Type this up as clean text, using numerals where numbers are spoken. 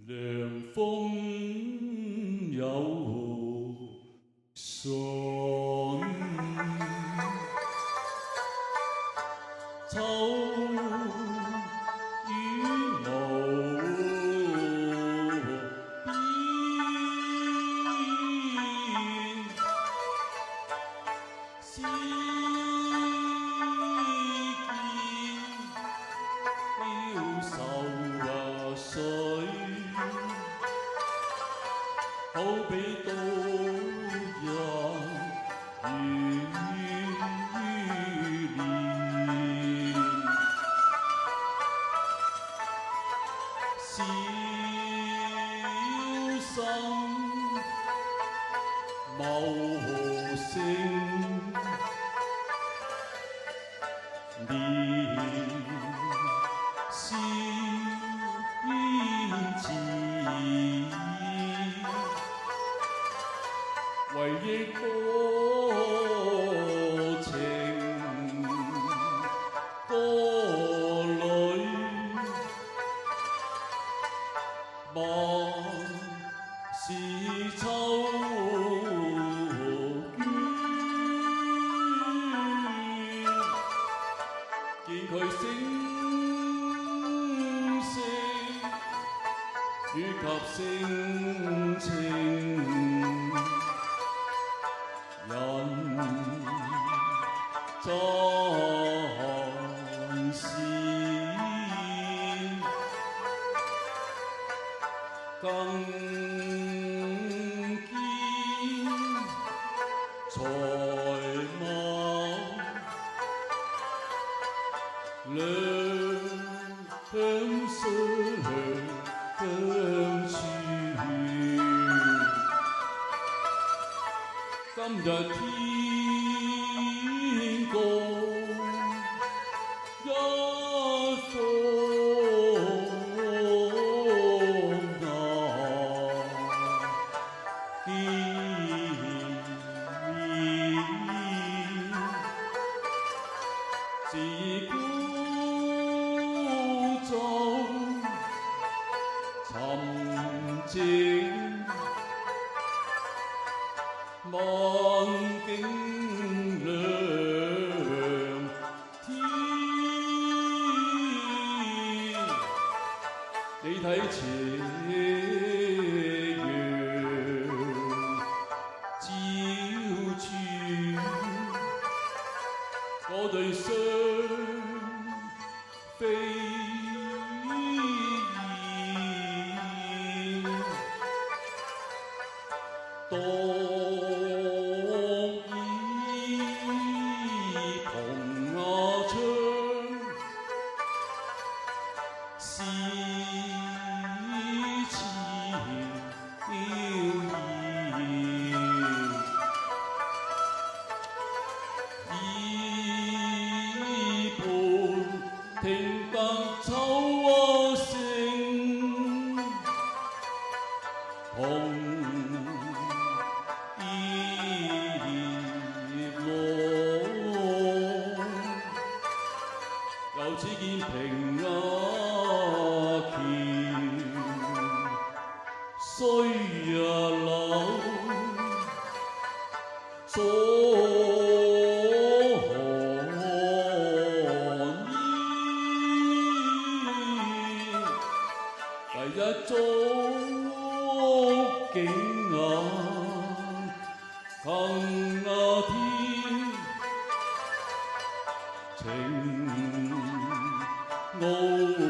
涼風有信，秋雨無邊，思見要愁水，好比刀刃如煉，小心謀勝，年少煙似，為憶多情多淚，萬事秋娟，見佢聲聲語及性情，人真是更見才貌，兩相處，今日天光一雙眼，見自古就沉靜，萬景兩天，你睇斜陽照處，我對雙飛燕，當倚銅瓦窗，思前意，耳畔聽得秋蛙聲，紅葉落，又似見平壓橋，歲日流，左寒煙，第一觸景眼，更那天情傲。